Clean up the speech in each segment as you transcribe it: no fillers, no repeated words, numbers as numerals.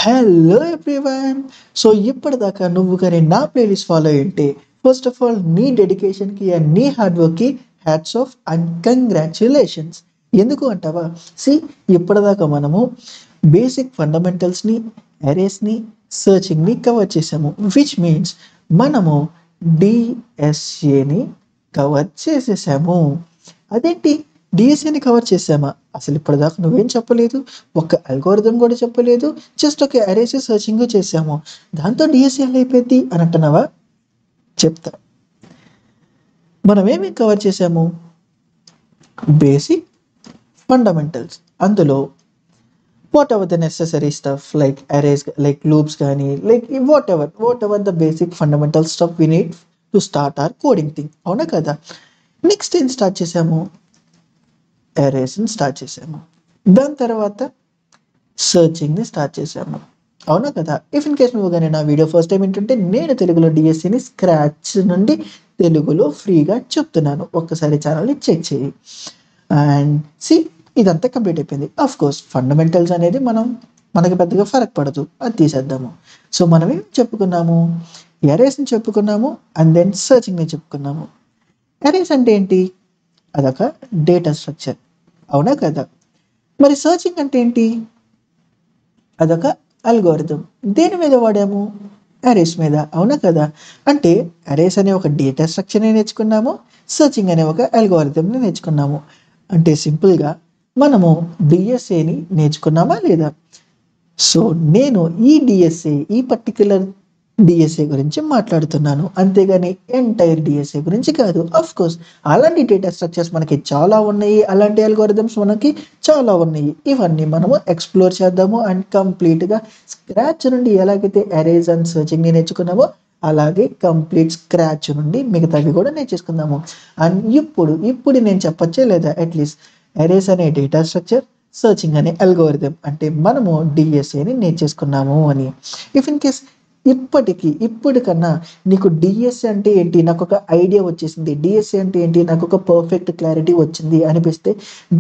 Hello everyone. So ఇప్పటిదాకా నువ్వు కానీ నా ప్లేలిస్ట్ ఫాలో అయ్యింటే ఫస్ట్ ఆఫ్ ఆల్ నీ డెడికేషన్కి అండ్ నీ హార్డ్ వర్క్కి హ్యాట్స్ ఆఫ్ అండ్ కంగ్రాచులేషన్స్. ఎందుకు అంటావా? సి, ఇప్పటిదాకా మనము బేసిక్ ఫండమెంటల్స్ని, అరేస్ని, సర్చింగ్ని కవర్ చేసాము. విచ్ మీన్స్ మనము డిఎస్ఏని కవర్ చేసేసాము. అదేంటి, డిఎస్ఏని కవర్ చేసామా? అసలు ఇప్పటిదాకా నువ్వేం చెప్పలేదు, ఒక అల్గోరిథం కూడా చెప్పలేదు, జస్ట్ ఒక అరేస్ సర్చింగ్ చేసాము, దాంతో డిఎస్ఏ అయిపోయింది అని అంటున్నావా? చెప్తా. మనం ఏమేమి కవర్ చేసాము? బేసిక్ ఫండమెంటల్స్, అందులో whatever the necessary stuff like arrays, like loops కానీ, like whatever the basic fundamental stuff we need to start our coding thing. అవునా కదా? నెక్స్ట్ ఏం స్టార్ట్ చేసాము? అరేస్ని స్టార్ట్ చేసాము. దాని తర్వాత సర్చింగ్ని స్టార్ట్ చేసాము. అవునా కదా? ఇఫ్ ఇన్ కేస్ నువ్వు కానీ నా వీడియో ఫస్ట్ టైం ఏంటంటే, నేను తెలుగులో డిఎస్సిని స్క్రాచ్ నుండి తెలుగులో ఫ్రీగా చెప్తున్నాను. ఒక్కసారి ఛానల్ని చెక్ చేయి. అండ్ సి, ఇదంతా కంప్లీట్ అయిపోయింది. ఆఫ్ కోర్స్ ఫండమెంటల్స్ అనేది మనకి పెద్దగా ఫరక్ పడదు, అది తీసేద్దాము. సో మనం ఏం చెప్పుకున్నాము? అరేస్ని చెప్పుకున్నాము అండ్ దెన్ సర్చింగ్ని చెప్పుకున్నాము. అరేస్ అంటే ఏంటి? అదొక డేటా స్ట్రక్చర్. అవునా కదా? మరి సర్చింగ్ అంటే ఏంటి? అదొక అల్గోరిథం. దేని మీద వాడాము? అరేస్ మీద. అవునా కదా? అంటే అరేస్ అనే ఒక డేటా స్ట్రక్చర్ని నేర్చుకున్నాము, సర్చింగ్ అనే ఒక అల్గోరిథంని నేర్చుకున్నాము. అంటే సింపుల్గా మనము డిఎస్ఏని నేర్చుకున్నామా లేదా? సో నేను ఈ పర్టిక్యులర్ డిఎస్ఏ గురించి మాట్లాడుతున్నాను, అంతేగాని ఎంటైర్ డిఎస్ఏ గురించి కాదు. అఫ్ కోర్స్ అలాంటి డేటా స్ట్రక్చర్స్ మనకి చాలా ఉన్నాయి, అలాంటి అల్గోరిథమ్స్ మనకి చాలా ఉన్నాయి. ఇవన్నీ మనము ఎక్స్ప్లోర్ చేద్దాము అండ్ కంప్లీట్గా స్క్రాచ్ నుండి ఎలాగైతే అరేస్ అండ్ సర్చింగ్ని నేర్చుకున్నామో అలాగే కంప్లీట్ స్క్రాచ్ నుండి మిగతావి కూడా నేర్చుకుందాము. అండ్ ఇప్పుడు నేను చెప్పచ్చే లేదా, అట్లీస్ట్ అరేస్ అనే డేటా స్ట్రక్చర్, సర్చింగ్ అనే అల్గోరిథం అంటే మనము డిఎస్ఏని నేర్చేసుకున్నాము అని. ఇఫ్ ఇన్ కేస్ ఇప్పటికన్నా నీకు డిఎస్ఏ అంటే ఏంటి నాకు ఒక ఐడియా వచ్చేసింది, డిఎస్ఏ అంటే ఏంటి నాకు ఒక పర్ఫెక్ట్ క్లారిటీ వచ్చింది అనిపిస్తే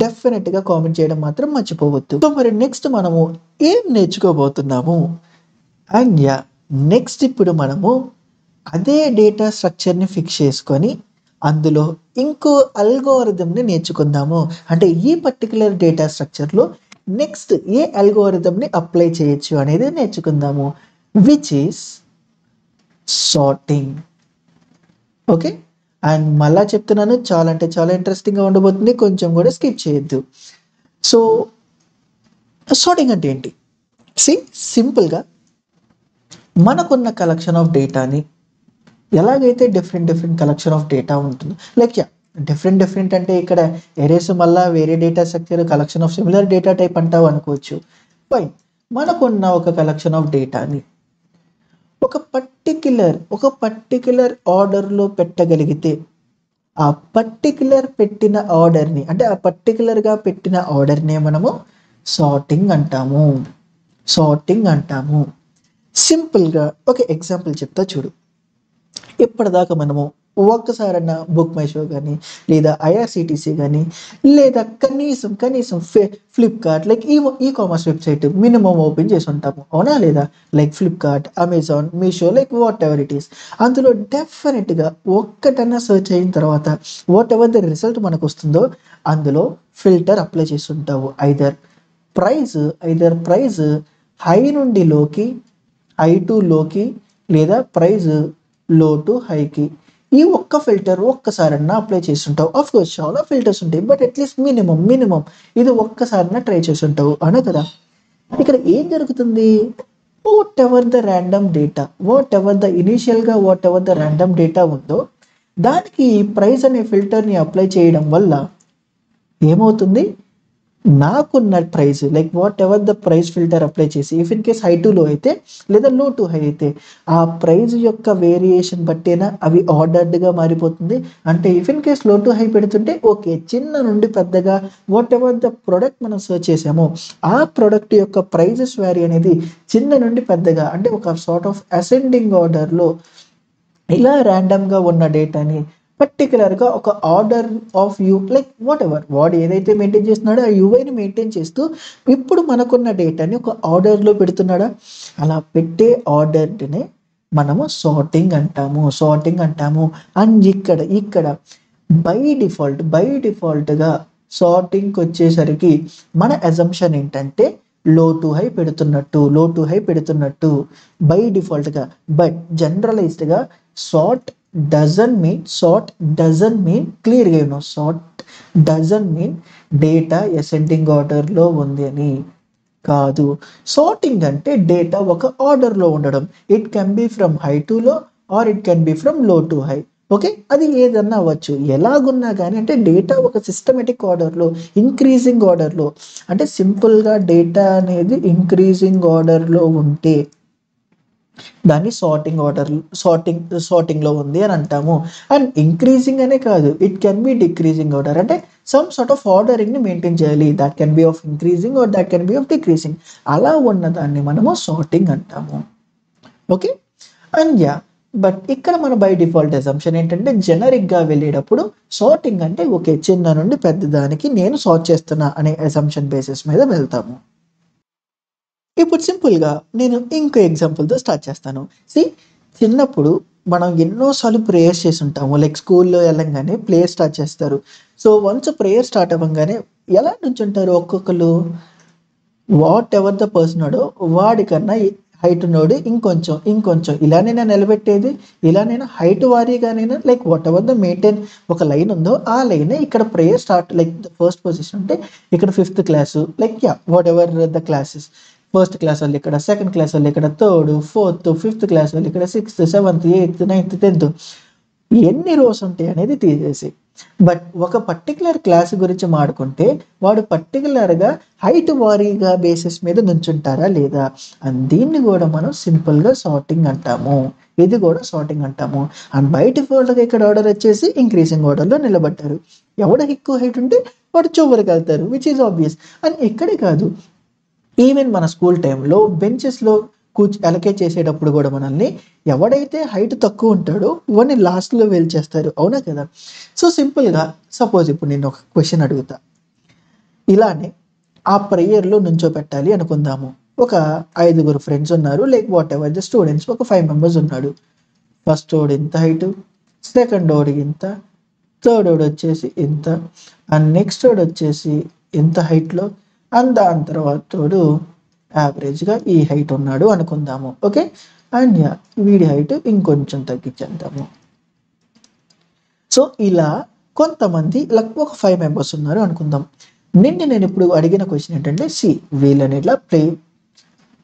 డెఫినెట్గా కామెంట్ చేయడం మాత్రం మర్చిపోవద్దు. సో మరి నెక్స్ట్ మనము ఏం నేర్చుకోబోతున్నాము? అండ్ నెక్స్ట్ ఇప్పుడు మనము అదే డేటా స్ట్రక్చర్ని ఫిక్స్ చేసుకొని అందులో ఇంకో అల్గోరిథంని నేర్చుకుందాము. అంటే ఈ పర్టికులర్ డేటా స్ట్రక్చర్లో నెక్స్ట్ ఏ అల్గోరిథంని అప్లై చేయొచ్చు అనేది నేర్చుకుందాము, which is sorting. Okay, and మళ్ళా చెప్తున్నాను, చాలా అంటే చాలా ఇంట్రెస్టింగ్గా ఉండబోతుంది, కొంచెం కూడా స్కిప్ చేయొద్దు. సో సార్టింగ్ అంటే ఏంటి? సింపుల్గా మనకున్న కలెక్షన్ ఆఫ్ డేటాని ఎలాగైతే డిఫరెంట్ కలెక్షన్ ఆఫ్ డేటా ఉంటుంది, లైక్ డిఫరెంట్ అంటే ఇక్కడ ఎరేస్ మళ్ళా వేరే data structure, collection of similar data type అంటావు అనుకోవచ్చు. ఫైన్, మనకున్న ఒక కలెక్షన్ ఆఫ్ డేటాని ఒక పర్టిక్యులర్ ఆర్డర్లో పెట్టగలిగితే ఆ పర్టిక్యులర్ పెట్టిన ఆర్డర్ని, అంటే ఆ పర్టిక్యులర్గా పెట్టిన ఆర్డర్నే మనము సార్టింగ్ అంటాము. సింపుల్గా ఒక ఎగ్జాంపుల్ చెప్తా చూడు. ఇప్పటిదాకా మనము ఒక్కసారన్నా బుక్ మై షో కానీ, లేదా ఐఆర్సిటీసీ కానీ, లేదా కనీసం Flipkart, like e commerce website minimum open చేసి ఉంటాము. అవునా లేదా? Like Flipkart, Amazon, Meesho, like whatever it is. అందులో డెఫినెట్గా ఒక్కటన్నా సెర్చ్ అయిన తర్వాత వాట్ ఎవర్ ద రిజల్ట్ మనకు వస్తుందో అందులో ఫిల్టర్ అప్లై చేసి ఉంటావు. ఐదర్ ప్రైజ్ హై నుండి లోకి, హై టు లోకి, లేదా ప్రైజ్ లో టు హైకి. ఈ ఒక్క ఫిల్టర్ ఒక్కసారన్నా అప్లై చేస్తుంటావు. ఆఫ్ కోర్స్ చాలా ఫిల్టర్స్ ఉంటాయి, బట్ అట్లీస్ట్ మినిమం ఇది ఒక్కసారన్నా ట్రై చేసి ఉంటావు. అను కదా? ఇక్కడ ఏం జరుగుతుంది? What ever the random data ఉందో దానికి ప్రైస్ అనే ఫిల్టర్ని అప్లై చేయడం వల్ల ఏమవుతుంది? నాకున్న price, like whatever the price filter apply చేసి, if in case high to low అయితే లేదా లో టు హై అయితే ఆ ప్రైస్ యొక్క వేరియేషన్ బట్టేనా అవి ఆర్డర్డ్గా మారిపోతుంది. అంటే ఇఫ్ ఇన్ కేస్ లో టు హై పెడుతుంటే ఓకే, చిన్న నుండి పెద్దగా వాట్ ఎవర్ ద ప్రోడక్ట్ మనం సర్చ్ చేసామో ఆ ప్రోడక్ట్ యొక్క ప్రైజెస్ వ్యారీ అనేది చిన్న నుండి పెద్దగా, అంటే ఒక సార్ట్ ఆఫ్ అసెండింగ్ ఆర్డర్లో ఇలా ర్యాండమ్గా ఉన్న డేటాని పర్టికులర్గా ఒక order of you like what ever వాడు ఏదైతే మెయింటైన్ చేస్తున్నాడో ఆ యూఐని మెయింటైన్ చేస్తూ ఇప్పుడు మనకున్న డేటాని ఒక ఆర్డర్లో పెడుతున్నాడా, అలా పెట్టే ఆర్డర్ని మనము సార్టింగ్ అంటాము. అండ్ ఇక్కడ బై డిఫాల్ట్గా సార్టింగ్కి వచ్చేసరికి మన అజంప్షన్ ఏంటంటే లో టు హై పెడుతున్నట్టు బై డిఫాల్ట్గా. బట్ జనరలైజ్డ్గా సార్ట్ డజన్ మీన్ క్లియర్గా sort doesn't mean data ascending ఆర్డర్లో ఉంది అని కాదు. సార్టింగ్ అంటే డేటా ఒక ఆర్డర్లో ఉండడం. It can be from high to low or it can be from low to high. Okay, అది ఏదన్నా అవ్వచ్చు. ఎలాగున్నా కానీ అంటే డేటా ఒక సిస్టమేటిక్ ఆర్డర్లో, ఇంక్రీజింగ్ ఆర్డర్లో, అంటే సింపుల్గా డేటా అనేది ఇంక్రీజింగ్ ఆర్డర్లో ఉంటే దాన్ని సార్టింగ్లో ఉంది అని అంటాము. అండ్ ఇంక్రీజింగ్ అనే కాదు, it can be decreasing order, అంటే సమ్ సార్ట్ ఆఫ్ ఆర్డరింగ్ని మెయింటైన్ చేయాలి. That can be of increasing or that can be of decreasing. అలా ఉన్నదాన్ని మనము సార్టింగ్ అంటాము. ఓకే, అండ్ బట్ ఇక్కడ మన బై డిఫాల్ట్ అసంప్షన్ ఏంటంటే జనరిక్గా వెళ్ళేటప్పుడు సార్టింగ్ అంటే ఓకే, చిన్న నుండి పెద్ద దానికి నేను సార్ట్ చేస్తున్నా అనే అసంప్షన్ బేసిస్ మీద వెళ్తాము. ఇప్పుడు సింపుల్గా నేను ఇంకో ఎగ్జాంపుల్తో స్టార్ట్ చేస్తాను. చిన్నప్పుడు మనం ఎన్నోసార్లు ప్రేయర్స్ చేసి ఉంటాము. లైక్ స్కూల్లో వెళ్ళంగానే ప్రేయర్ స్టార్ట్ చేస్తారు. సో వన్స్ ప్రేయర్ స్టార్ట్ అవ్వగానే ఎలా నుంచుంటారు ఒక్కొక్కరు, వాట్ ఎవర్ ద పర్సన్ వాడికన్నా హైట్ ఉన్నోడు ఇంకొంచెం ఇలానైనా నిలబెట్టేది, ఇలానైనా హైట్ వారీగానైనా like whatever the maintain ఒక లైన్ ఉందో ఆ లైన్ ఇక్కడ prayer start like the first position అంటే ఇక్కడ 5th class like whatever the classes. First class వాళ్ళు ఇక్కడ, సెకండ్ క్లాస్ వాళ్ళు ఇక్కడ, థర్డ్, ఫోర్త్, 5th క్లాస్ వాళ్ళు ఇక్కడ, 6th, 7th, 8th, 9th, 10th ఎన్ని రోస్ ఉంటాయి అనేది తీసేసి, బట్ ఒక పర్టికులర్ క్లాస్ గురించి మాడుకుంటే వాడు పర్టికులర్గా హైట్ వారీగా బేసిస్ మీద నుంచుంటారా లేదా, అండ్ దీన్ని కూడా మనం సింపుల్గా సార్టింగ్ అంటాము. ఇది కూడా సార్టింగ్ అంటాము. అండ్ బై డిఫాల్ట్గా ఇక్కడ ఆర్డర్ వచ్చేసి ఇంక్రీజింగ్ ఆర్డర్లో నిలబడ్డారు. ఎవడ ఎక్కువ హైట్ ఉంటే వాడు చివరికి వెళ్తారు, విచ్ ఈజ్ ఆబ్వియస్. అండ్ ఇక్కడే కాదు, ఈవెన్ మన స్కూల్ టైంలో బెంచెస్లో అలకేట్ చేసేటప్పుడు కూడా మనల్ని ఎవడైతే హైట్ తక్కువ ఉంటాడో వాడిని లాస్ట్లో చేస్తారు, అవునా కదా. సో సింపుల్గా సపోజ్ ఇప్పుడు నేను ఒక క్వశ్చన్ అడుగుతా, ఇలానే ఆ ప్రేయర్లో నుంచోపెట్టాలి అనుకుందాము. ఒక 5 ఫ్రెండ్స్ ఉన్నారు, like whatever the students, ఒక 5 మెంబర్స్ ఉన్నాడు. ఫస్ట్ ఓడు ఇంత హైటు, సెకండ్ ఓడి ఇంత, థర్డ్ ఓడి వచ్చేసి ఇంత, అండ్ నెక్స్ట్ ఓడి వచ్చేసి ఇంత హైట్లో, అండ్ దాని తర్వాత తోడు యావరేజ్గా ఈ హైట్ ఉన్నాడు అనుకుందాము. ఓకే, అండ్ వీడి హైట్ ఇంకొంచెం తగ్గించేద్దాము. సో ఇలా కొంతమంది లైక్ ఒక 5 మెంబర్స్ ఉన్నారు అనుకుందాం. నేను ఇప్పుడు అడిగిన క్వశ్చన్ ఏంటంటే వీళ్ళని ఇట్లా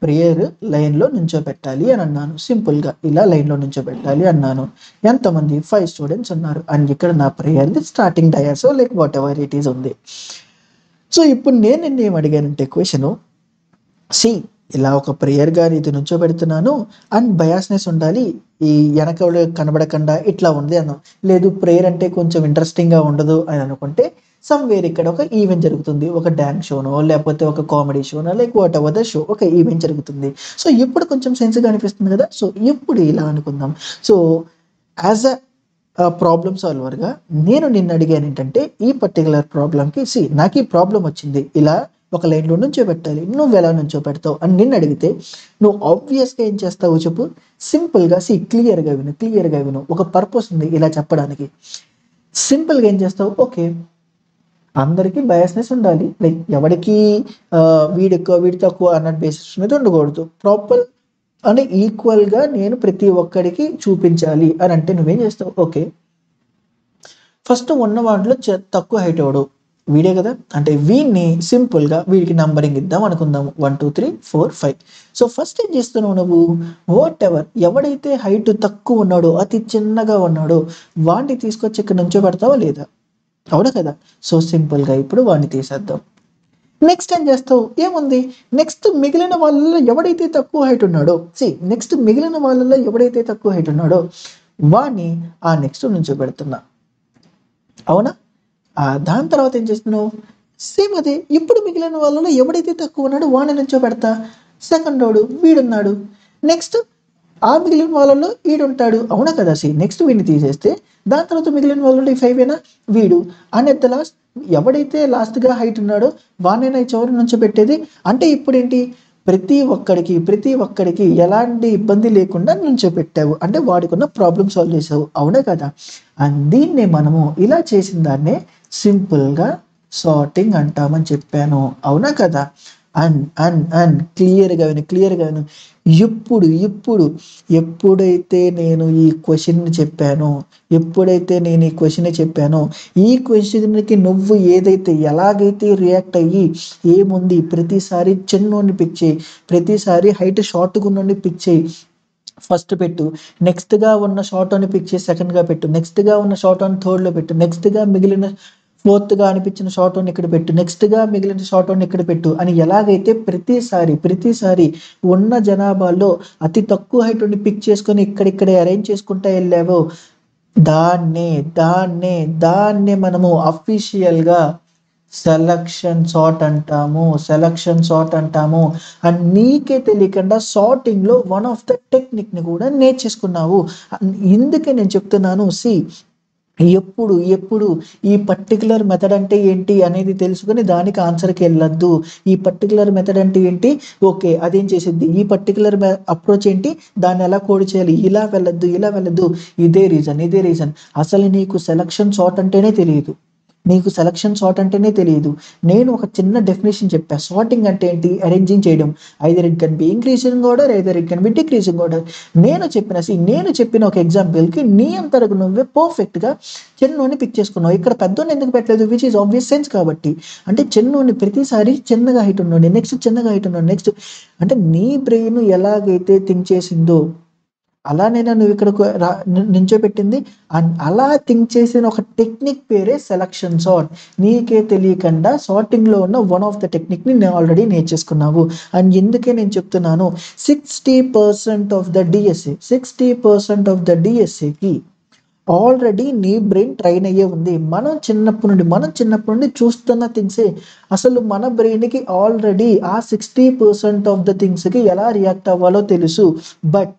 ప్రేయర్ లైన్లో నుంచోబెట్టాలి అని అన్నాను. సింపుల్గా ఇలా లైన్లో నుంచోబెట్టాలి అన్నాను. ఎంతమంది 5 స్టూడెంట్స్ ఉన్నారు. అండ్ ఇక్కడ నా ప్రేయర్ది స్టార్టింగ్ డయాసో like whatever it is ఉంది. సో ఇప్పుడు నేను ఏం అడిగానంటే క్వశ్చను, ఇలా ఒక ప్రేయర్గా ఇది నుంచోబెడుతున్నాను అండ్ బయాస్నెస్ ఉండాలి, ఈ వెనక కనబడకుండా ఇట్లా ఉంది అన్నాం. లేదు ప్రేయర్ అంటే కొంచెం ఇంట్రెస్టింగ్గా ఉండదు అని అనుకుంటే సమ్వేర్ ఇక్కడ ఒక ఈవెంట్ జరుగుతుంది, ఒక డ్యాన్స్ షోనో లేకపోతే ఒక కామెడీ షోనో like whatever the show, ఒక ఈవెంట్ జరుగుతుంది. సో ఇప్పుడు కొంచెం సెన్స్గా అనిపిస్తుంది కదా. సో ఇప్పుడు ఇలా అనుకుందాం. సో యాజ్ అ ప్రాబ్లమ్ సాల్వర్గా నేను నిన్ను అడిగాను ఏంటంటే ఈ పర్టికులర్ ప్రాబ్లంకి నాకు ఈ ప్రాబ్లం వచ్చింది, ఇలా ఒక లైన్లో నుంచోబెట్టాలి, నువ్వు ఎలా నుంచోబెడతావు అని నిన్ను అడిగితే నువ్వు ఆబ్వియస్గా ఏం చేస్తావు చెప్పు. సింపుల్గా క్లియర్గా విను, ఒక పర్పస్ ఉంది ఇలా చెప్పడానికి. సింపుల్గా ఏం చేస్తావు, ఓకే అందరికీ బయాస్నెస్ ఉండాలి, లైక్ ఎవరికి వీడి ఎక్కువ వీడి తక్కువ అన్నట్టు బేసిస్ మీద ఉండకూడదు, ప్రాపర్ అంటే ఈక్వల్గా నేను ప్రతి ఒక్కడికి చూపించాలి అని అంటే నువ్వేం చేస్తావు, ఓకే ఫస్ట్ ఉన్న వాటిలో తక్కువ హైట్ అవడు వీడే కదా, అంటే వీడిని సింపుల్గా వీడికి నంబరింగ్ ఇద్దాం అనుకుందాము 1 2 3 4 5. సో ఫస్ట్ ఏం చేస్తున్నావు నువ్వు, వాట్ ఎవర్ ఎవడైతే హైట్ తక్కువ ఉన్నాడో అతి చిన్నగా ఉన్నాడో వాడిని తీసుకొచ్చి ఇక్కడ నుంచో పెడతావా లేదా, అవునా కదా. సో సింపుల్గా ఇప్పుడు వాడిని తీసేద్దాం. నెక్స్ట్ ఏం చేస్తావు, ఏముంది నెక్స్ట్ మిగిలిన వాళ్ళలో ఎవడైతే తక్కువ హైట్ ఉన్నాడో వాడిని ఆ నెక్స్ట్ నుంచో పెడుతున్నా, అవునా. దాని తర్వాత ఏం చేస్తున్నావు, సేమ్ అదే ఇప్పుడు మిగిలిన వాళ్ళలో ఎవడైతే తక్కువ ఉన్నాడో వాడిని నుంచో పెడతా, సెకండ్ వాడు వీడున్నాడు, నెక్స్ట్ ఆ మిగిలిన వాళ్ళలో వీడు ఉంటాడు, అవునా కదా? నెక్స్ట్ వీడిని తీసేస్తే దాని తర్వాత మిగిలిన వాళ్ళలో ఈ 5 అయినా వీడు, అండ్ ఎట్ ద లాస్ట్ ఎవడైతే లాస్ట్గా హైట్ ఉన్నాడో వాడినైనా ఈ చివరి నుంచి పెట్టేది. అంటే ఇప్పుడు ఏంటి, ప్రతి ఒక్కడికి ఎలాంటి ఇబ్బంది లేకుండా నుంచోపెట్టావు, అంటే వాడికున్న ప్రాబ్లమ్ సాల్వ్ చేసావు, అవునా కదా? అండ్ దీన్నే మనము ఇలా చేసిన దాన్నే సింపుల్గా సార్టింగ్ అంటామని చెప్పాను, అవునా కదా? అండ్ క్లియర్గా విను. ఇప్పుడు ఎప్పుడైతే నేను ఈ క్వశ్చన్ చెప్పానో ఈ క్వశ్చన్కి నువ్వు ఎలాగైతే రియాక్ట్ అయ్యి ఏముంది ప్రతిసారి చిన్నోడిని పిక్ చేయి, ప్రతిసారి హైట్ షార్ట్గా ఉన్నోడిని పిక్ చేయి, ఫస్ట్ పెట్టు, నెక్స్ట్గా ఉన్న షార్ట్ అని పిక్ చేసి సెకండ్గా పెట్టు, నెక్స్ట్గా ఉన్న షార్ట్ అని థర్డ్లో పెట్టు, నెక్స్ట్గా మిగిలిన ఫోర్త్గా అనిపించిన షార్ట్ వన్ ఇక్కడ పెట్టు, నెక్స్ట్గా మిగిలిన షార్ట్ వన్ ఇక్కడ పెట్టు అని ఎలాగైతే ప్రతిసారి ఉన్న జనాభాలో అతి తక్కువ హైట్ ఉండి పిక్ చేసుకొని ఇక్కడిక్కడే అరేంజ్ చేసుకుంటా వెళ్ళావో దాన్నే దాన్నే దాన్నే మనము అఫీషియల్గా సెలక్షన్ సార్ట్ అంటాము. అండ్ నీకే తెలియకుండా సార్టింగ్లో వన్ ఆఫ్ ద టెక్నిక్ని కూడా నేర్చేసుకున్నావు. ఇందుకే నేను చెప్తున్నాను, ఎప్పుడు ఈ పర్టికులర్ మెథడ్ అంటే ఏంటి అనేది తెలుసుకుని దానికి ఆన్సర్కి వెళ్ళొద్దు. ఈ పర్టికులర్ మెథడ్ అంటే ఏంటి, ఓకే అదేం చేసిద్ది, ఈ పర్టికులర్ అప్రోచ్ ఏంటి, దాన్ని ఎలా కోడ్ చేయాలి, ఇలా వెళ్ళొద్దు. ఇదే రీజన్. అసలు నీకు సెలక్షన్ సార్ట్ అంటేనే తెలియదు. నేను ఒక చిన్న డెఫినేషన్ చెప్పా, సార్టింగ్ అంటే ఏంటి, అరేంజింగ్ చేయడం. Either it can B increasing order, either it can be decreasing order. నేను చెప్పిన ఒక ఎగ్జాంపుల్కి నీ అంతరకు నువ్వే పర్ఫెక్ట్గా చిన్నోని పిక్ చేసుకున్నావు. ఇక్కడ పెద్దోని ఎందుకు పెట్టలేదు, విచ్ ఈజ్ ఆబ్వియస్ సెన్స్ కాబట్టి. అంటే చిన్నోని ప్రతిసారి చిన్నగా హైట్ ఉన్నాడు, నెక్స్ట్ చిన్నగా హైట్ ఉన్నాడు, నెక్స్ట్ అంటే నీ బ్రెయిన్ ఎలాగైతే థింక్ చేసిందో అలానేనా నువ్వు ఇక్కడ నించోబెట్టింది. అండ్ అలా థింక్ చేసిన ఒక టెక్నిక్ పేరే సెలక్షన్ సార్ట్. నీకే తెలియకుండా సార్టింగ్లో ఉన్న వన్ ఆఫ్ ద టెక్నిక్ని నేను ఆల్రెడీ నేర్చేసుకున్నావు. అండ్ ఎందుకే నేను చెప్తున్నాను, 60% ఆఫ్ ద డిఎస్ఏకి ఆల్రెడీ నీ బ్రెయిన్ ట్రైన్ అయ్యే ఉంది. మనం చిన్నప్పటి నుండి చూస్తున్న థింగ్సే. అసలు మన బ్రెయిన్కి ఆల్రెడీ ఆ 60% ఆఫ్ ద థింగ్స్కి ఎలా రియాక్ట్ అవ్వాలో తెలుసు. But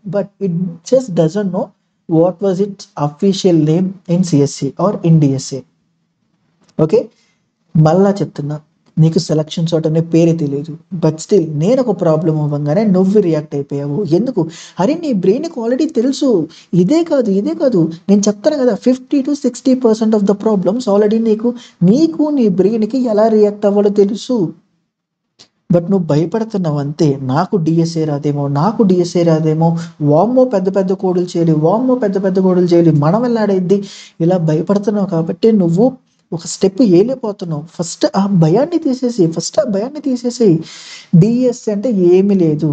it just doesn't know what was its official name in CSC or in DSA. Okay, మళ్ళా చెప్తున్నా, నీకు సెలక్షన్ సార్ట్ అనే పేరే తెలియదు, బట్ స్టిల్ నేను ఒక ప్రాబ్లం అవ్వగానే నువ్వు రియాక్ట్ అయిపోయావు. ఎందుకు? అరే నీ బ్రెయిన్కి ఆల్రెడీ తెలుసు. ఇదే కాదు నేను చెప్తాను కదా, 50-60% ఆఫ్ ద ప్రాబ్లమ్స్ ఆల్రెడీ నీకు నీ బ్రెయిన్కి ఎలా రియాక్ట్ అవ్వాలో తెలుసు. బట్ నువ్వు భయపడుతున్నావు అంతే. నాకు డిఎస్ఏ రాదేమో, వామ్మో పెద్ద పెద్ద కోడులు చేయాలి, మనం వెళ్ళాడైద్ది, ఇలా భయపడుతున్నావు కాబట్టి నువ్వు ఒక స్టెప్ ఏలిపోతున్నావు. ఫస్ట్ ఆ భయాన్ని తీసేసేయి. డిఎస్ఏ అంటే ఏమీ లేదు.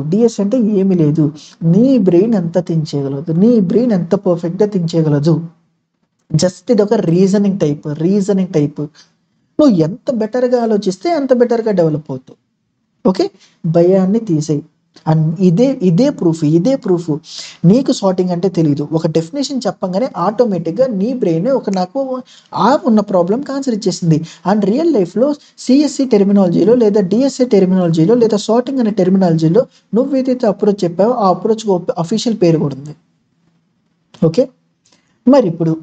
నీ బ్రెయిన్ ఎంత థింక్ చేయగలదు, నీ బ్రెయిన్ ఎంత పర్ఫెక్ట్గా థింక్ చేయగలదు. జస్ట్ ఇది ఒక రీజనింగ్ టైప్. నువ్వు ఎంత బెటర్గా ఆలోచిస్తే అంత బెటర్గా డెవలప్ అవుతావు. ఓకే, భయాన్ని తీసేయి. అండ్ ఇదే ప్రూఫ్. నీకు సార్టింగ్ అంటే తెలియదు, ఒక డెఫినేషన్ చెప్పంగానే ఆటోమేటిక్గా నీ బ్రెయిన్ నాకు ఉన్న ప్రాబ్లంకి ఆన్సర్ ఇచ్చేసింది. అండ్ రియల్ లైఫ్లో సిఎస్సి టెర్మినాలజీలో లేదా డిఎస్ఏ టెర్మినాలజీలో లేదా సార్టింగ్ అనే టెర్మినాలజీలో నువ్వు ఏదైతే అప్రోచ్ చెప్పావో ఆ అప్రోచ్ అఫీషియల్ పేరు కూడా ఉంది. ఓకే, మరి ఇప్పుడు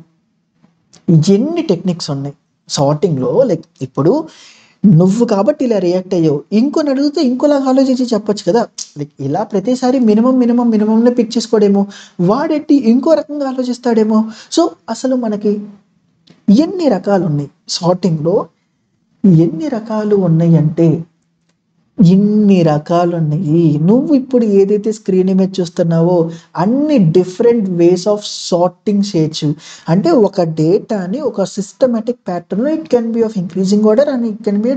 ఎన్ని టెక్నిక్స్ ఉన్నాయి సార్టింగ్లో? లైక్ ఇప్పుడు నువ్వు కాబట్టి ఇలా రియాక్ట్ అయ్యావు, ఇంకొని అడిగితే ఇంకోలాగా ఆలోచించి చెప్పొచ్చు కదా. లైక్ ఇలా ప్రతిసారి మినిమంనే పిక్ చేసుకోడేమో, వాడెట్టి ఇంకో రకంగా ఆలోచిస్తాడేమో. సో అసలు మనకి ఎన్ని రకాలు ఉన్నాయి సార్టింగ్లో, అంటే ఇన్ని రకాలు ఉన్నాయి. నువ్వు ఇప్పుడు ఏదైతే స్క్రీన్ ఇమేజ్ చూస్తున్నావో అన్ని డిఫరెంట్ వేస్ ఆఫ్ సార్టింగ్ చేయొచ్చు. అంటే ఒక డేటాని ఒక systematic pattern, it can be of increasing order and it can be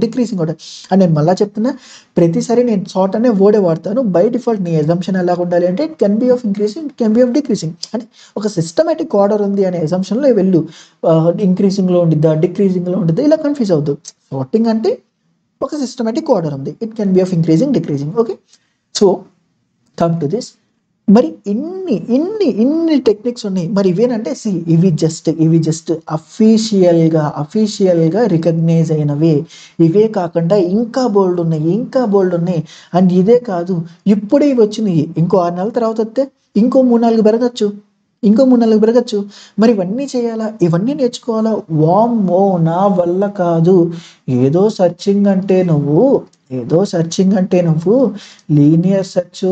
decreasing order. And నేను మళ్ళీ చెప్తున్నా, ప్రతిసారి నేను సార్ట్ అనే వర్డే వాడతాను. బై డిఫాల్ట్ నీ అజంప్షన్ ఎలా ఉండాలి అంటే it can be of increasing, it can be of decreasing. అంటే ఒక సిస్టమేటిక్ ఆర్డర్ ఉంది అనే అజంప్షన్లో వెళ్ళు. ఇంక్రీజింగ్లో ఉండిద్దా, డిక్రీజింగ్లో ఉండిద్దా, ఇలా కన్ఫ్యూజ్ అవుద్దు. సార్టింగ్ అంటే ఒక సిస్టమేటిక్ ఆర్డర్ ఉంది, it can be of increasing, decreasing. Okay, so come to this. మరి ఇన్ని టెక్నిక్స్ ఉన్నాయి. మరి ఇవేనంటే ఇవి జస్ట్ అఫీషియల్గా రికగ్నైజ్ అయినవి. ఇవే కాకుండా ఇంకా బోల్డ్ ఉన్నాయి. అండ్ ఇదే కాదు, ఇప్పుడే ఇవి వచ్చినాయి, ఇంకో 6 నెలల తర్వాత వస్తే ఇంకో 3-4 పెరగచ్చు, మరి ఇవన్నీ చేయాలా, ఇవన్నీ నేర్చుకోవాలా? వామ్మో, నా వల్ల కాదు. ఏదో సర్చింగ్ అంటే నువ్వు లీనియర్ సెర్చ్,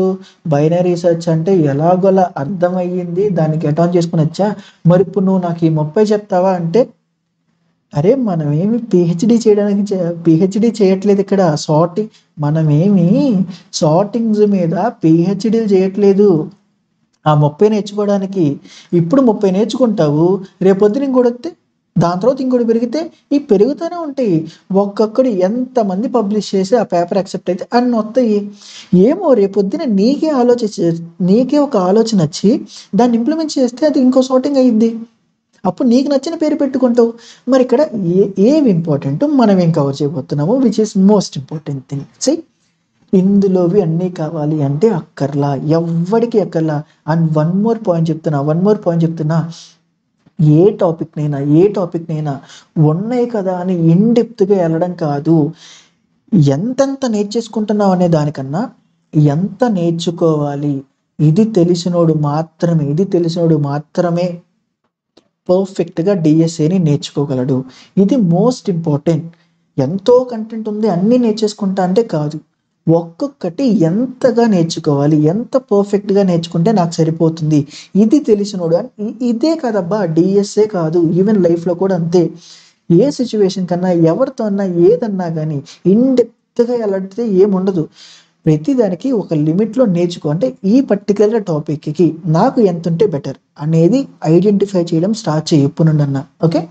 బైనరీ సెర్చ్ అంటే ఎలాగోలా అర్థమయ్యింది, దాన్ని గెట్ ఆన్ చేసుకుని వచ్చా. మరి ఇప్పుడు నువ్వు నాకు ఈ 30 చెప్తావా అంటే, అరే మనమేమి పిహెచ్డి చేయట్లేదు ఇక్కడ. మనమేమి సార్టింగ్స్ మీద పిహెచ్డీలు చేయట్లేదు. ఆ 30 నేర్చుకోవడానికి ఇప్పుడు 30 నేర్చుకుంటావు, రేపొద్దున ఇంకోటి వస్తే, దాని తర్వాత ఇంకోటి పెరిగితే, ఇవి పెరుగుతూనే ఉంటాయి. ఒక్కొక్కడు ఎంతమంది పబ్లిష్ చేసి ఆ పేపర్ యాక్సెప్ట్ అయితే అన్ని వస్తాయి. ఏమో రేపొద్దున నీకే ఒక ఆలోచన వచ్చి దాన్ని ఇంప్లిమెంట్ చేస్తే అది ఇంకో సార్టింగ్ అయ్యిద్ది. అప్పుడు నీకు నచ్చిన పేరు పెట్టుకుంటావు. మరి ఇక్కడ ఏవి ఇంపార్టెంట్, మనం ఏం కవర్ చేయబోతున్నాము, which is most important thing. ఇందులోవి అన్నీ కావాలి అంటే అక్కర్లా, ఎవ్వడికి అక్కర్లా. అండ్ వన్ మోర్ పాయింట్ చెప్తున్నా, ఏ టాపిక్నైనా ఉన్నాయి కదా అని ఇన్డెప్త్గా వెళ్ళడం కాదు. ఎంతెంత నేర్చేసుకుంటున్నావు అనే దానికన్నా ఎంత నేర్చుకోవాలి, ఇది తెలిసినోడు మాత్రమే పర్ఫెక్ట్గా డిఎస్ఏని నేర్చుకోగలడు. ఇది మోస్ట్ ఇంపార్టెంట్. ఎంతో కంటెంట్ ఉంది అన్నీ నేర్చేసుకుంటా అంటే కాదు. ఒక్కొక్కటి ఎంతగా నేర్చుకోవాలి, ఎంత పర్ఫెక్ట్గా నేర్చుకుంటే నాకు సరిపోతుంది, ఇది తెలిసినోడు. ఇదే కదబ్బా డిఎస్ఏ కాదు, ఈవెన్ లైఫ్లో కూడా అంతే. ఏ సిచ్యువేషన్ కన్నా, ఎవరితో అన్నా, ఏదన్నా కానీ ఇన్డెప్త్గా వెళ్ళడితే ఏముండదు. ప్రతిదానికి ఒక లిమిట్లో నేర్చుకో. అంటే ఈ పర్టికులర్ టాపిక్కి నాకు ఎంత ఉంటే బెటర్ అనేది ఐడెంటిఫై చేయడం స్టార్ట్ చేయి ఎప్పుడు నుండి అన్నా. ఓకే,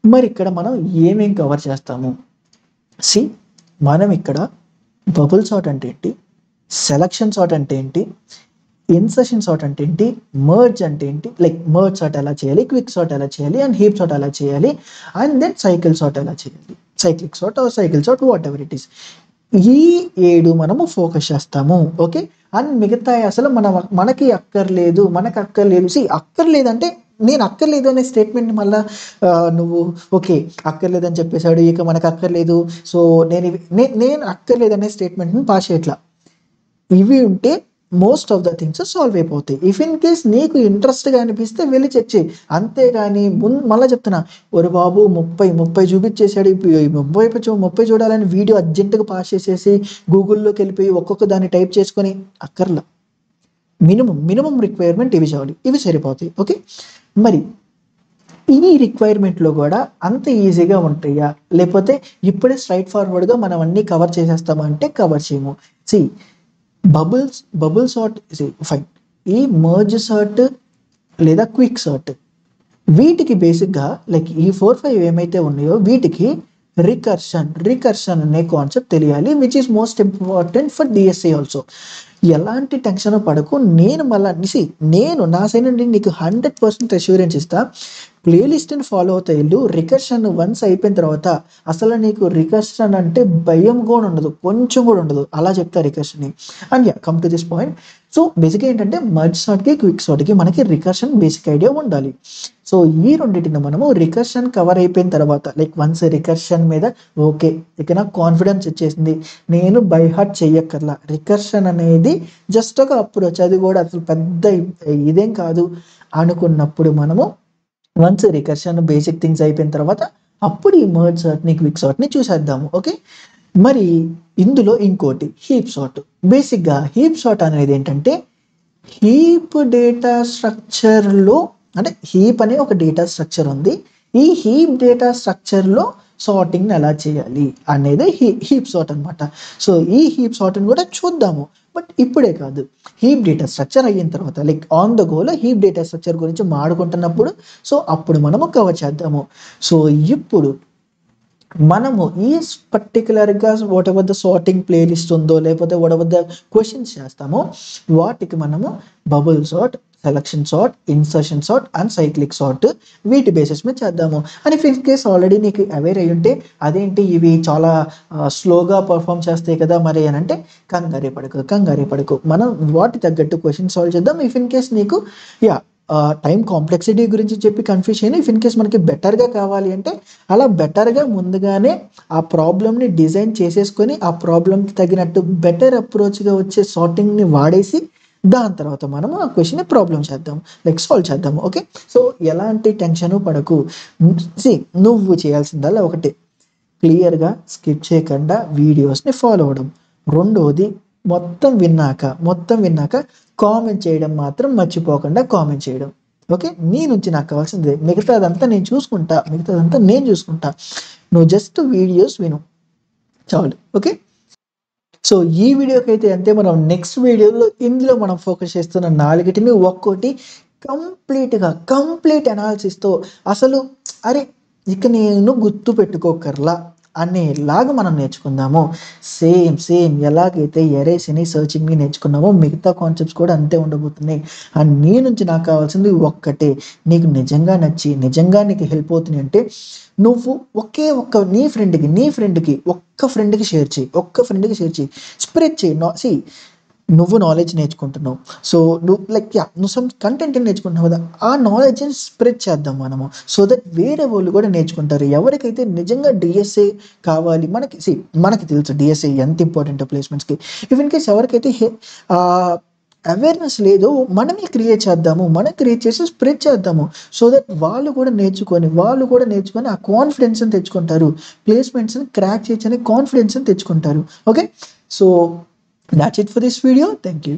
మరి ఇక్కడ మనం ఏమేం కవర్ చేస్తాము? మనం ఇక్కడ బబుల్ సార్ట్ అంటే ఏంటి, సెలక్షన్ సార్ట్ అంటే ఏంటి, ఇన్సర్షన్ సార్ట్ అంటే ఏంటి, మర్జ్ అంటే ఏంటి, లైక్ మర్జ్ సార్ట్ ఎలా చేయాలి, క్విక్ సార్ట్ ఎలా చేయాలి, అండ్ హీప్ సార్ట్ ఎలా చేయాలి, అండ్ దెన్ సైకిల్ సార్ట్ ఎలా చేయాలి, cyclic sort or cycle sort, whatever it is. ఈ 7 మనము ఫోకస్ చేస్తాము. ఓకే, అండ్ మిగతా అసలు మనకి అక్కర్లేదు. అక్కర్లేదంటే నేను అక్కర్లేదు అనే స్టేట్మెంట్ మళ్ళీ నువ్వు ఓకే అక్కర్లేదని చెప్పేశాడు, ఇక మనకు అక్కర్లేదు, సో నేను అక్కర్లేదు అనే స్టేట్మెంట్ని పాస్ చేయట్లా. ఇవి ఉంటే most of the things solve అయిపోతాయి. ఇఫ్ ఇన్ కేస్ నీకు ఇంట్రెస్ట్గా అనిపిస్తే వెళ్ళి చెక్ చేయి. అంతేగాని మళ్ళీ చెప్తున్నా, ఒరు బాబు 30 చూపించేశాడు, 30 చూడాలని వీడియో అర్జెంటుగా పాస్ చేసేసి గూగుల్లోకి వెళ్ళిపోయి ఒక్కొక్క దాన్ని టైప్ చేసుకొని అక్కర్లా. మినిమం రిక్వైర్మెంట్ ఇవి చాలు, ఇవి సరిపోతాయి. ఓకే, మరి ఈ రిక్వైర్మెంట్లో కూడా అంత ఈజీగా ఉంటాయా, లేకపోతే ఇప్పుడే స్ట్రైట్ ఫార్వర్డ్గా మనం అన్నీ కవర్ చేసేస్తామంటే కవర్ చేయము. Bubble sort fine. ఈ మర్జ్ సార్ట్ లేదా క్విక్ సార్ట్, వీటికి బేసిక్గా లైక్ ఈ 4-5 ఏమైతే ఉన్నాయో వీటికి రికర్షన్ అనే కాన్సెప్ట్ తెలియాలి, which is most important for DSA also. ఎలాంటి టెన్షన్ పడకు. నేను నా సైడ్ నుండి నీకు 100% అష్యూరెన్స్ ఇస్తా. ప్లేలిస్ట్ని ఫాలో అవుతా వెళ్ళు. రికర్షన్ వన్స్ అయిపోయిన తర్వాత అసలు నీకు రికర్షన్ అంటే భయం కూడా ఉండదు, కొంచెం కూడా ఉండదు. అలా చెప్తా రికర్షన్ని. And come to this point. So బేసిక్గా ఏంటంటే మర్జ్ సార్ట్కి క్విక్ సార్ట్కి మనకి రికర్షన్ బేసిక్ ఐడియా ఉండాలి. సో ఈ రెండింటిని మనము రికర్షన్ కవర్ అయిపోయిన తర్వాత లైక్ వన్స్ రికర్షన్ మీద ఓకే ఇక నాకు కాన్ఫిడెన్స్ వచ్చేసింది, నేను బై హార్ట్ చెయ్యక్కర్లా, రికర్షన్ అనేది జస్ట్ ఒక అప్రోచ్, అది కూడా అసలు పెద్ద ఇదేం కాదు అనుకున్నప్పుడు మనము వన్స్ రికర్షన్ బేసిక్ థింగ్స్ అయిపోయిన తర్వాత అప్పుడు ఈ మర్జ్ సార్ట్ని క్విక్ సార్ట్ని చూసేద్దాము. ఓకే, మరి ఇందులో ఇంకోటి హీప్ సార్ట్. బేసిక్గా హీప్ సార్ట్ అనేది ఏంటంటే హీప్ డేటా స్ట్రక్చర్లో, అంటే హీప్ అనే ఒక డేటా స్ట్రక్చర్ ఉంది, ఈ హీప్ డేటా స్ట్రక్చర్లో సార్టింగ్ ఎలా చేయాలి అనేది హీప్ సార్ట్ అనమాట. సో ఈ హీప్ సార్ట్ని కూడా చూద్దాము, బట్ ఇప్పుడే కాదు. హీప్ డేటా స్ట్రక్చర్ అయిన తర్వాత లైక్ ఆన్ ద గోలో హీప్ డేటా స్ట్రక్చర్ గురించి మాడుకుంటున్నప్పుడు సో అప్పుడు మనము కవర్ చేద్దాము. సో ఇప్పుడు మనము ఈ పర్టికులర్గా what ever the sorting playlist ఉందో లేకపోతే వాట్ ఎవర్ ద క్వశ్చన్స్ చేస్తామో వాటికి మనము bubble sort, selection sort, insertion sort and cyclic sort వీటి బేసిస్ మీద చేద్దాము. అని ఇఫ్ ఇన్ కేస్ ఆల్రెడీ నీకు అవేర్ అయ్యి ఉంటే అదేంటి ఇవి చాలా స్లోగా పర్ఫామ్ చేస్తాయి కదా మరి అని అంటే కంగారే పడకు మనం వాటి తగ్గట్టు క్వశ్చన్ సాల్వ్ చేద్దాం. ఇఫ్ ఇన్ కేస్ నీకు టైం కాంప్లెక్సిటీ గురించి చెప్పి కన్ఫ్యూజ్ అయినా ఇఫ్ ఇన్ కేస్ మనకి బెటర్గా కావాలి అంటే అలా బెటర్గా ముందుగానే ఆ ప్రాబ్లమ్ని డిజైన్ చేసేసుకొని ఆ ప్రాబ్లమ్కి తగినట్టు బెటర్ అప్రోచ్గా వచ్చే సార్టింగ్ని వాడేసి దాని తర్వాత మనము ఆ క్వశ్చన్ని ప్రాబ్లం చేద్దాం, లైక్ సాల్వ్ చేద్దాము. ఓకే, సో ఎలాంటి టెన్షన్ పడకు. నువ్వు చేయాల్సిందల్లా ఒకటి, క్లియర్గా స్కిప్ చేయకుండా వీడియోస్ని ఫాలో అవ్వడం. రెండోది, మొత్తం విన్నాక కామెంట్ చేయడం మాత్రం మర్చిపోకుండా కామెంట్ చేయడం. ఓకే, నీ నుంచి నాకు కావాల్సిందే, మిగతాదంతా నేను చూసుకుంటా. నువ్వు జస్ట్ వీడియోస్ విను చాలు. ఓకే, సో ఈ వీడియోకి అయితే అంతే. మనం నెక్స్ట్ వీడియోలో ఇందులో మనం ఫోకస్ చేస్తున్న 4టిని ఒక్కోటి కంప్లీట్ అనాలిసిస్తో అసలు అరే ఇక నేను గుర్తు పెట్టుకోకర్లా అనేలాగా మనం నేర్చుకుందాము. సేమ్ ఎలాగైతే ఎరేస్ని సర్చింగ్ని నేర్చుకున్నామో మిగతా కాన్సెప్ట్స్ కూడా అంతే ఉండబోతున్నాయి. అండ్ నీ నుంచి నాకు కావాల్సింది ఒక్కటే, నీకు నిజంగా నచ్చి నిజంగా నీకు హెల్ప్ అవుతుంది అంటే నువ్వు నీ ఫ్రెండ్కి ఒక్క ఫ్రెండ్కి షేర్ చేయి, స్ప్రెడ్ చేయి. నువ్వు నాలెడ్జ్ నేర్చుకుంటున్నావు, సో నువ్వు సమ్ కంటెంట్ నేర్చుకుంటున్నావు కదా, ఆ నాలెడ్జ్ని స్ప్రెడ్ చేద్దాం మనము, సో దట్ వేరే వాళ్ళు కూడా నేర్చుకుంటారు. ఎవరికైతే నిజంగా డిఎస్ఏ కావాలి, మనకి తెలుసు డిఎస్ఏ ఎంత ఇంపార్టెంట్ ప్లేస్మెంట్స్కి. ఇఫ్ ఇన్ కేస్ ఎవరికైతే అవేర్నెస్ లేదో మనమే క్రియేట్ చేసి స్ప్రెడ్ చేద్దాము, సో దట్ వాళ్ళు కూడా నేర్చుకొని ఆ కాన్ఫిడెన్స్ని తెచ్చుకుంటారు, ప్లేస్మెంట్స్ని క్రాక్ చేయొచ్చనే కాన్ఫిడెన్స్ని తెచ్చుకుంటారు. Okay, so that's it for this video. Thank you.